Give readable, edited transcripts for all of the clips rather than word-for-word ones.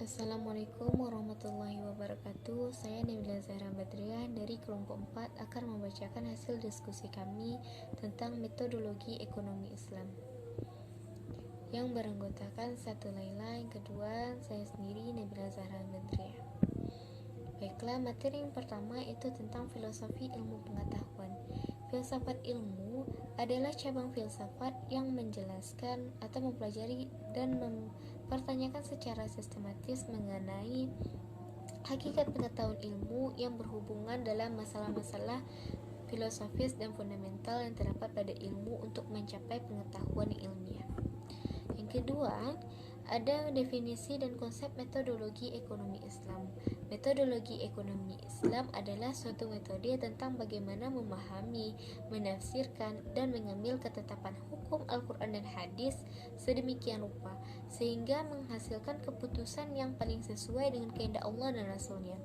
Assalamualaikum warahmatullahi wabarakatuh. Saya Nabila Zahra Badriah dari kelompok 4 akan membacakan hasil diskusi kami tentang metodologi ekonomi Islam yang beranggotakan satu Laila, yang kedua saya sendiri Nabila Zahra Badriah. Baiklah, materi yang pertama itu tentang filosofi ilmu pengetahuan. Filsafat ilmu adalah cabang filsafat yang menjelaskan atau mempelajari dan mempertanyakan secara sistematis mengenai hakikat pengetahuan ilmu yang berhubungan dalam masalah-masalah filosofis dan fundamental yang terdapat pada ilmu untuk mencapai pengetahuan ilmiah. Yang kedua, ada definisi dan konsep metodologi ekonomi Islam. Metodologi ekonomi Islam adalah suatu metode tentang bagaimana memahami, menafsirkan, dan mengambil ketetapan hukum Al-Quran dan hadis sedemikian rupa, sehingga menghasilkan keputusan yang paling sesuai dengan kehendak Allah dan Rasul-Nya.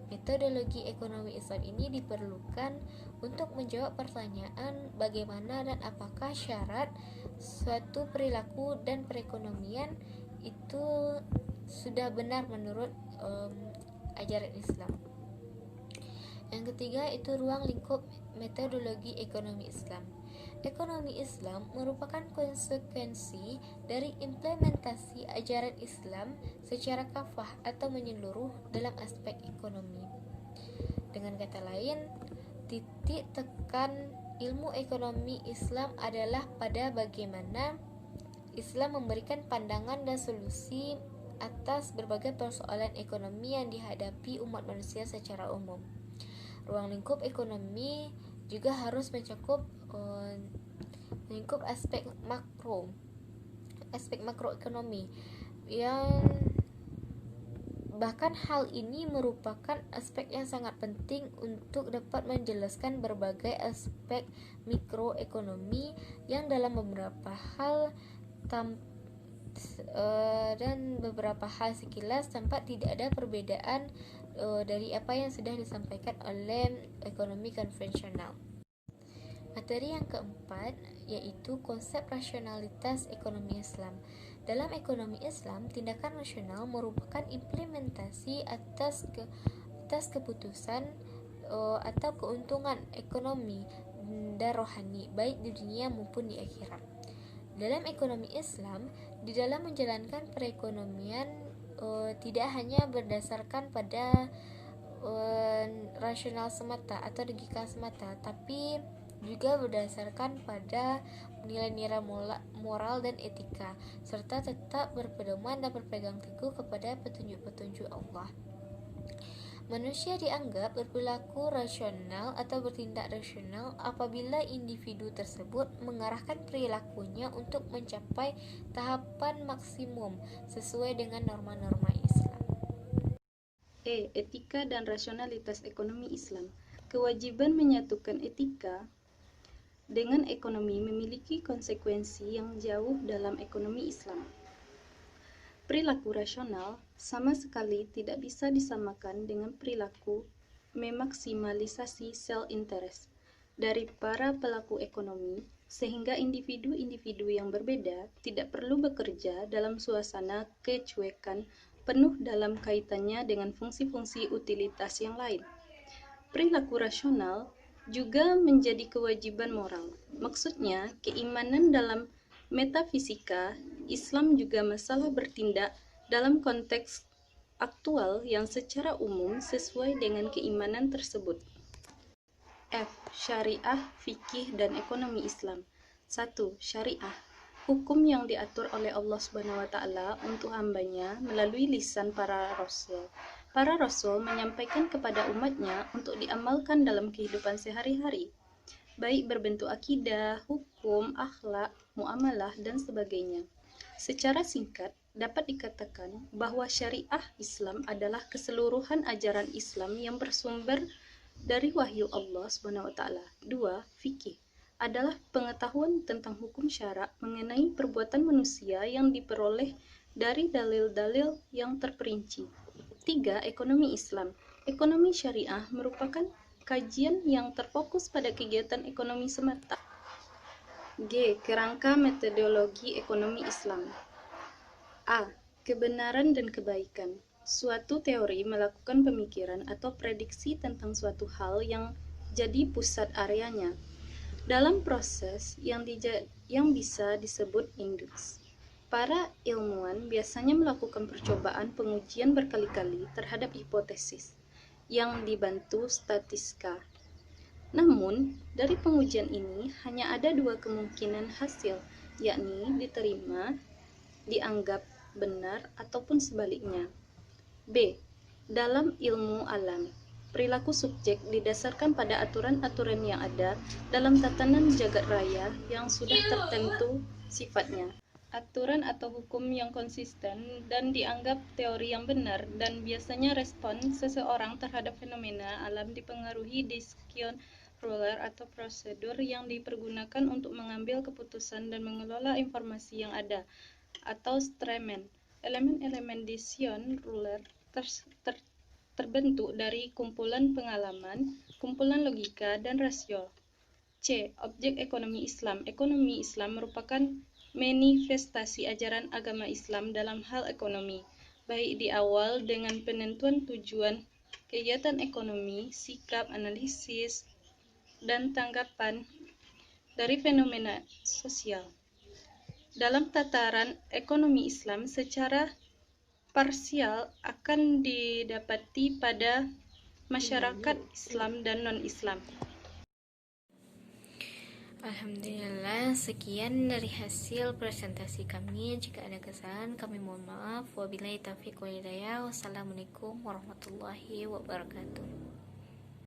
Metodologi ekonomi Islam ini diperlukan untuk menjawab pertanyaan bagaimana dan apakah syarat suatu perilaku dan perekonomian itu sudah benar menurut ajaran Islam. Yang ketiga itu ruang lingkup metodologi ekonomi Islam. Ekonomi Islam merupakan konsekuensi dari implementasi ajaran Islam secara kafah atau menyeluruh dalam aspek ekonomi. Dengan kata lain, titik tekan ilmu ekonomi Islam adalah pada bagaimana Islam memberikan pandangan dan solusi atas berbagai persoalan ekonomi yang dihadapi umat manusia secara umum. Ruang lingkup ekonomi juga harus mencakup aspek makroekonomi, yang bahkan hal ini merupakan aspek yang sangat penting untuk dapat menjelaskan berbagai aspek mikroekonomi yang dalam beberapa hal sekilas tampak tidak ada perbedaan dari apa yang sudah disampaikan oleh ekonomi konvensional. Materi yang keempat yaitu konsep rasionalitas ekonomi Islam. Dalam ekonomi Islam, tindakan rasional merupakan implementasi atas keputusan atau keuntungan ekonomi dan rohani, baik di dunia maupun di akhirat. Dalam ekonomi Islam, di dalam menjalankan perekonomian tidak hanya berdasarkan pada rasional semata atau logika semata, tapi juga berdasarkan pada nilai-nilai moral dan etika, serta tetap berpedoman dan berpegang teguh kepada petunjuk-petunjuk Allah. Manusia dianggap berperilaku rasional atau bertindak rasional apabila individu tersebut mengarahkan perilakunya untuk mencapai tahapan maksimum sesuai dengan norma-norma Islam. Etika dan rasionalitas ekonomi Islam. Kewajiban menyatukan etika dengan ekonomi memiliki konsekuensi yang jauh dalam ekonomi Islam. Perilaku rasional sama sekali tidak bisa disamakan dengan perilaku memaksimalisasi self-interest dari para pelaku ekonomi, sehingga individu-individu yang berbeda tidak perlu bekerja dalam suasana kecuekan penuh dalam kaitannya dengan fungsi-fungsi utilitas yang lain. Perilaku rasional juga menjadi kewajiban moral. Maksudnya, keimanan dalam metafisika Islam juga masalah bertindak dalam konteks aktual yang secara umum sesuai dengan keimanan tersebut. F. Syariah, fikih, dan ekonomi Islam. 1. Syariah, hukum yang diatur oleh Allah SWT untuk hambanya melalui lisan para rasul. Para rasul menyampaikan kepada umatnya untuk diamalkan dalam kehidupan sehari-hari, baik berbentuk akidah, hukum, akhlak, muamalah, dan sebagainya. Secara singkat, dapat dikatakan bahwa syariah Islam adalah keseluruhan ajaran Islam yang bersumber dari wahyu Allah SWT. 2. Fikih adalah pengetahuan tentang hukum syara mengenai perbuatan manusia yang diperoleh dari dalil-dalil yang terperinci. 3. Ekonomi Islam. Ekonomi syariah merupakan kajian yang terfokus pada kegiatan ekonomi semata. G. Kerangka metodologi ekonomi Islam. A. Kebenaran dan kebaikan. Suatu teori melakukan pemikiran atau prediksi tentang suatu hal yang jadi pusat areanya dalam proses yang bisa disebut indeks. Para ilmuwan biasanya melakukan percobaan pengujian berkali-kali terhadap hipotesis yang dibantu statistika. Namun, dari pengujian ini hanya ada dua kemungkinan hasil, yakni diterima, dianggap benar, ataupun sebaliknya. B. Dalam ilmu alam, perilaku subjek didasarkan pada aturan-aturan yang ada dalam tatanan jagat raya yang sudah tertentu sifatnya. Aturan atau hukum yang konsisten dan dianggap teori yang benar, dan biasanya respon seseorang terhadap fenomena alam dipengaruhi decision ruler atau prosedur yang dipergunakan untuk mengambil keputusan dan mengelola informasi yang ada, atau Stremen. Elemen-elemen decision ruler terbentuk dari kumpulan pengalaman, kumpulan logika, dan rasio. C. Objek ekonomi Islam. Ekonomi Islam merupakan manifestasi ajaran agama Islam dalam hal ekonomi, baik di awal dengan penentuan tujuan kegiatan ekonomi, sikap, analisis, dan tanggapan dari fenomena sosial. Dalam tataran ekonomi Islam, secara parsial akan didapati pada masyarakat Islam dan non-Islam. Alhamdulillah, sekian dari hasil presentasi kami. Jika ada kesalahan, kami mohon maaf. Wabillahi taufiq wal hidayah. Wassalamualaikum warahmatullahi wabarakatuh.